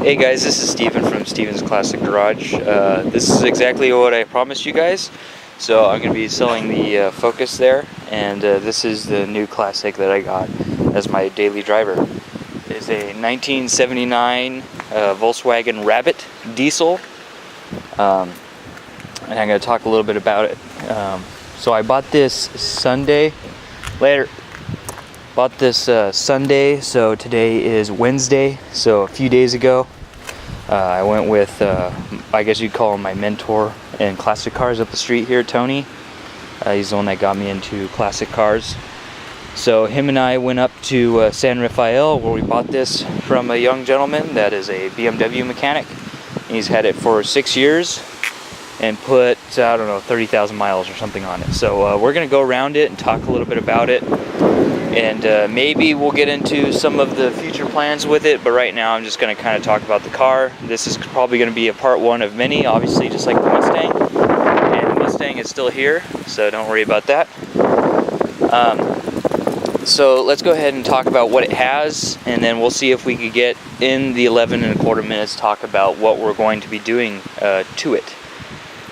Hey guys, this is Steven from Steven's Classic Garage. This is exactly what I promised you guys. So I'm going to be selling the Focus there, and this is the new Classic that I got as my daily driver. It's a 1979 Volkswagen Rabbit diesel, and I'm going to talk a little bit about it. So I bought this Sunday, so today is Wednesday, so a few days ago I went with, I guess you'd call him my mentor in classic cars up the street here, Tony. He's the one that got me into classic cars. So him and I went up to San Rafael, where we bought this from a young gentleman that is a BMW mechanic. He's had it for 6 years and put, I don't know, 30,000 miles or something on it. So we're going to go around it and talk a little bit about it. And maybe we'll get into some of the future plans with it, but right now I'm just going to kind of talk about the car. This is probably going to be a part one of many, obviously, just like the Mustang. And the Mustang is still here, so don't worry about that. So let's go ahead and talk about what it has, and then we'll see if we could get in the 11.25 minutes talk about what we're going to be doing to it.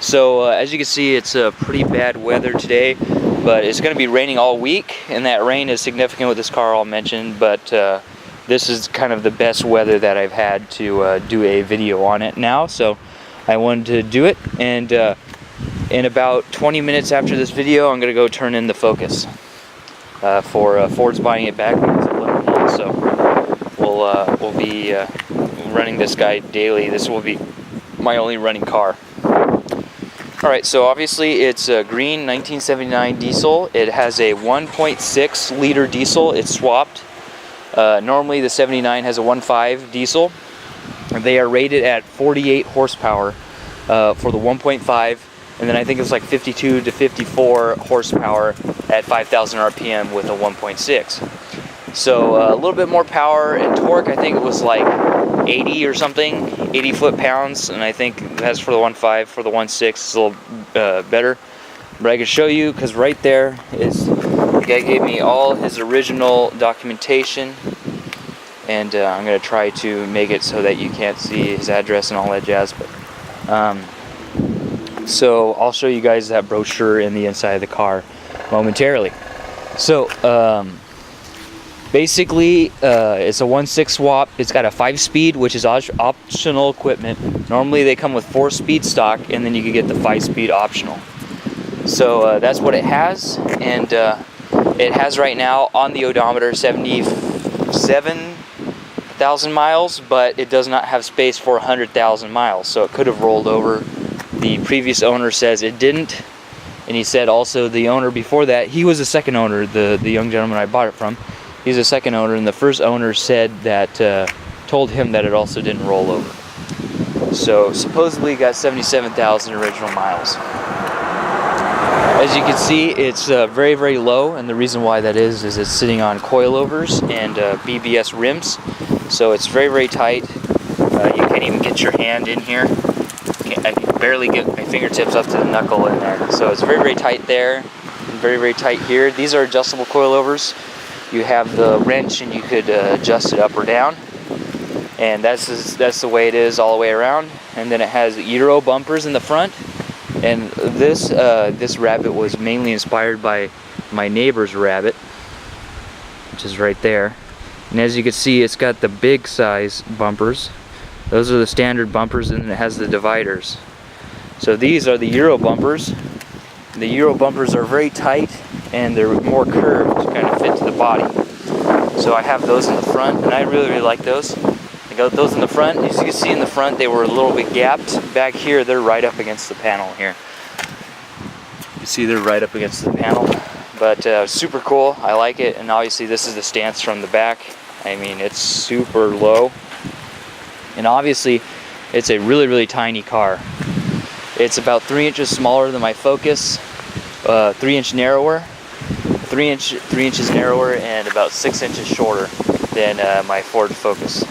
So as you can see, it's pretty bad weather today. But it's going to be raining all week, and that rain is significant with this car, I'll mention, but this is kind of the best weather that I've had to do a video on it now, so I wanted to do it. And in about 20 minutes after this video, I'm going to go turn in the Focus for Ford's buying it back because of Liverpool. So we'll be running this guy daily. This will be my only running car. Alright, so obviously it's a green 1979 diesel. It has a 1.6 liter diesel. It's swapped. Normally the 79 has a 1.5 diesel. They are rated at 48 horsepower for the 1.5, and then I think it's like 52 to 54 horsepower at 5,000 RPM with a 1.6. So a little bit more power and torque. I think it was like 80 or something, 80 foot-pounds, and I think that's for the 1.5. For the 1.6 it's a little better, but I can show you because right there is, the guy gave me all his original documentation, and I'm going to try to make it so that you can't see his address and all that jazz, but so I'll show you guys that brochure in the inside of the car momentarily. So basically, it's a 1.6 swap. It's got a 5-speed, which is optional equipment. Normally they come with 4-speed stock, and then you can get the 5-speed optional. So that's what it has, and it has right now on the odometer 77,000 miles, but it does not have space for 100,000 miles, so it could have rolled over. The previous owner says it didn't, and he said also the owner before that, he was the second owner, the young gentleman I bought it from. He's a second owner, and the first owner said that, told him that it also didn't roll over. So supposedly got 77,000 original miles. As you can see, it's very, very low, and the reason why that is it's sitting on coilovers and BBS rims. So it's very, very tight. You can't even get your hand in here. I can barely get my fingertips up to the knuckle in there. So it's very, very tight there, and very, very tight here. These are adjustable coilovers. You have the wrench, and you could adjust it up or down, and that's the way it is all the way around. And then it has Euro bumpers in the front, and this Rabbit was mainly inspired by my neighbor's Rabbit, which is right there. And as you can see, it's got the big size bumpers. Those are the standard bumpers, and it has the dividers. So these are the Euro bumpers. The Euro bumpers are very tight, and they're more curved to kind of fit to the body. So I have those in the front, and I really, really like those. I got those in the front. As you can see in the front, they were a little bit gapped. Back here, they're right up against the panel here. You see they're right up against the panel. But super cool. I like it, and obviously this is the stance from the back. I mean, it's super low. And obviously, it's a really, really tiny car. It's about 3 inches smaller than my Focus, 3 inches narrower, three inches narrower, and about 6 inches shorter than my Ford Focus.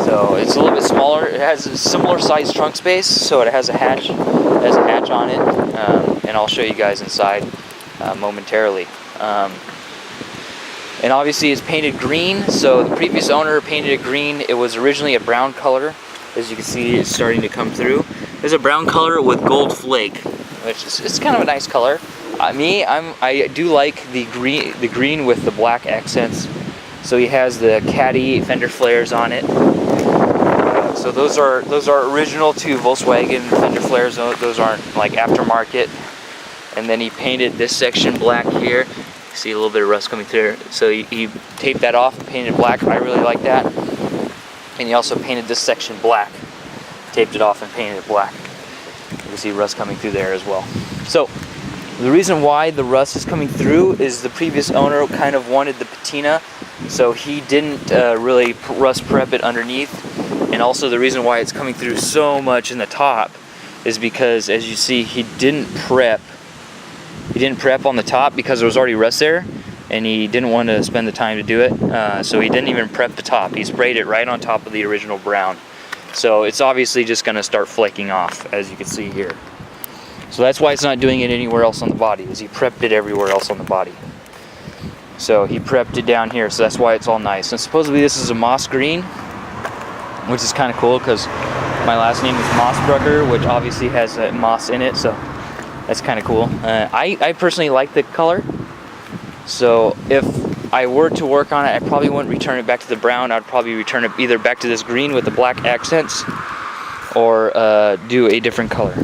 So it's a little bit smaller. It has a similar size trunk space, so it has a hatch on it, and I'll show you guys inside momentarily. And obviously it's painted green, so the previous owner painted it green. It was originally a brown color. As you can see, it's starting to come through. There's a brown color with gold flake, which is, it's kind of a nice color. I do like the green with the black accents. So he has the Caddy fender flares on it. So those are original to Volkswagen fender flares. Those aren't like aftermarket. And then he painted this section black here. You see a little bit of rust coming through. So he taped that off and painted it black. I really like that. And he also painted this section black. Taped it off and painted it black. You can see rust coming through there as well. So the reason why the rust is coming through is the previous owner kind of wanted the patina, so he didn't really rust prep it underneath. And also the reason why it's coming through so much in the top is because, as you see, he didn't prep on the top because there was already rust there, and he didn't want to spend the time to do it. So he didn't even prep the top. He sprayed it right on top of the original brown. So it's obviously just going to start flaking off, as you can see here. So that's why it's not doing it anywhere else on the body, is he prepped it everywhere else on the body. So he prepped it down here, so that's why it's all nice. And supposedly this is a moss green, which is kind of cool because my last name is Mossbrucker, which obviously has moss in it, so that's kind of cool. I personally like the color, so if I were to work on it, I probably wouldn't return it back to the brown. I'd probably return it either back to this green with the black accents, or do a different color.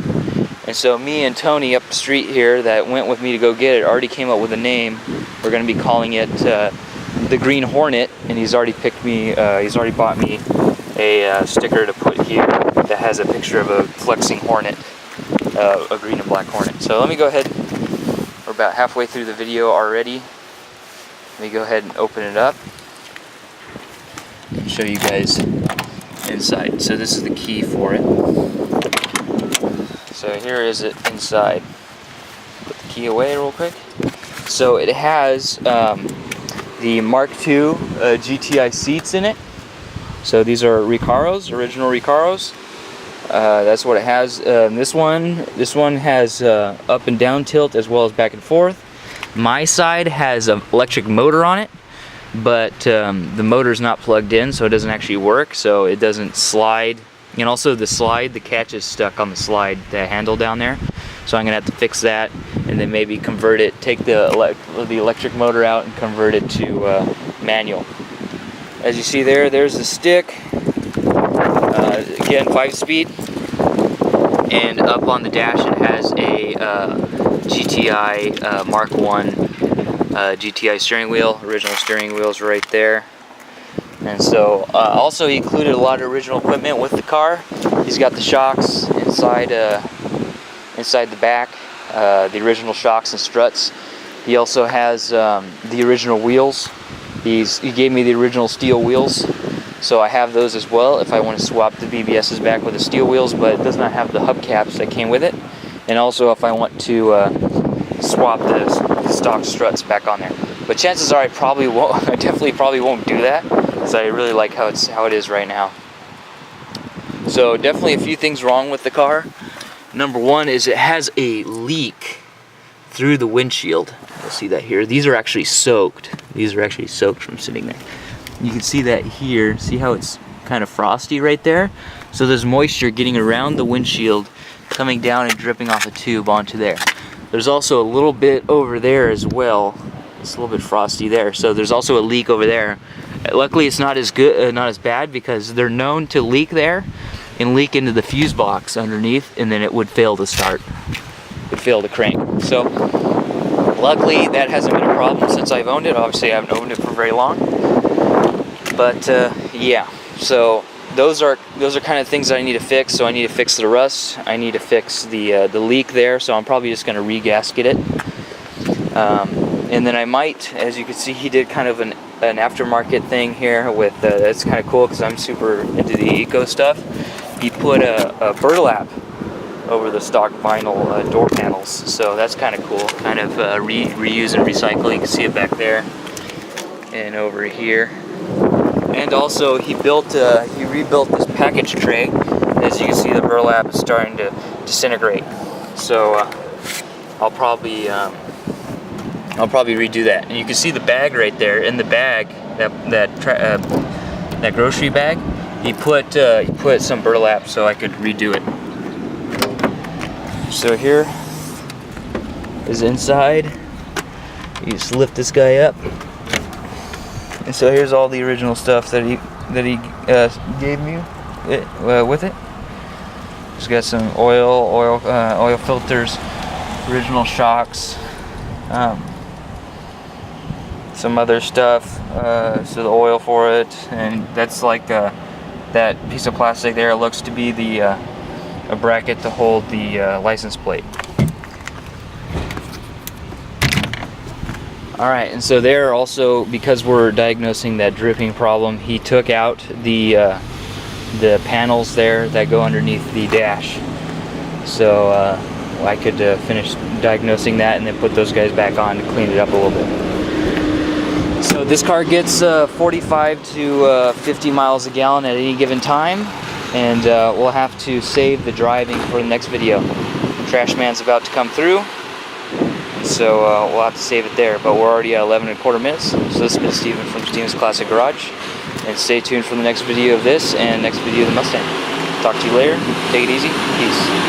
And so me and Tony up the street here that went with me to go get it already came up with a name. We're going to be calling it the Green Hornet, and he's already bought me a sticker to put here that has a picture of a flexing hornet, a green and black hornet. So let me go ahead, we're about halfway through the video already. Let me go ahead and open it up and show you guys inside. So this is the key for it. So here is it inside. Put the key away real quick. So it has the Mark II GTI seats in it. So these are Recaros, original Recaros. That's what it has. This one has up and down tilt as well as back and forth. My side has an electric motor on it, but the motor's not plugged in, so it doesn't actually work, so it doesn't slide. And also the catch is stuck on the slide, the handle down there. So I'm gonna have to fix that, and then maybe convert it, take the electric motor out and convert it to manual. As you see there's the stick. Again, 5-speed. And up on the dash it has a GTI Mark I GTI steering wheel. Original steering wheel's right there. And so also he included a lot of original equipment with the car. He's got the shocks inside the back, the original shocks and struts. He also has the original wheels. He gave me the original steel wheels, so I have those as well if I want to swap the BBSs back with the steel wheels, but it does not have the hubcaps that came with it. And also if I want to swap the stock struts back on there. But chances are I probably won't. I definitely probably won't do that, because I really like how it is right now. So definitely a few things wrong with the car. Number one is it has a leak through the windshield. You'll see that here. These are actually soaked. These are actually soaked from sitting there. You can see that here. See how it's kind of frosty right there? So there's moisture getting around the windshield, coming down and dripping off the tube onto there. There's also a little bit over there as well. It's a little bit frosty there. So there's also a leak over there. Luckily it's not as good, not as bad, because they're known to leak there and leak into the fuse box underneath, and then it would fail to start. It would fail to crank. So luckily that hasn't been a problem since I've owned it. Obviously I haven't owned it for very long. But yeah, so those are kind of things that I need to fix. So I need to fix the rust. I need to fix the leak there. So I'm probably just going to re-gasket it. And then I might, as you can see, he did kind of an aftermarket thing here with, that's kind of cool because I'm super into the eco stuff. He put a burlap over the stock vinyl door panels, so that's kind of cool. Kind of reuse and recycle. You can see it back there and over here. And also he rebuilt this package tray. As you can see, the burlap is starting to disintegrate. So I'll probably I'll probably redo that. And you can see the bag right there. In the bag, that grocery bag, he put some burlap so I could redo it. So here is inside. You just lift this guy up, and so here's all the original stuff that he gave me with it. It's got some oil filters, original shocks, some other stuff, so the oil for it, and that's like that piece of plastic there looks to be the a bracket to hold the license plate. Alright, and so there also, because we're diagnosing that dripping problem, he took out the panels there that go underneath the dash. So I could finish diagnosing that and then put those guys back on to clean it up a little bit. So this car gets 45 to 50 miles a gallon at any given time, and we'll have to save the driving for the next video. Trash man's about to come through, so we'll have to save it there, but we're already at 11 1/4 minutes. So this has been Steven from Steven's Classic Garage, and stay tuned for the next video of this and next video of the Mustang. Talk to you later. Take it easy. Peace.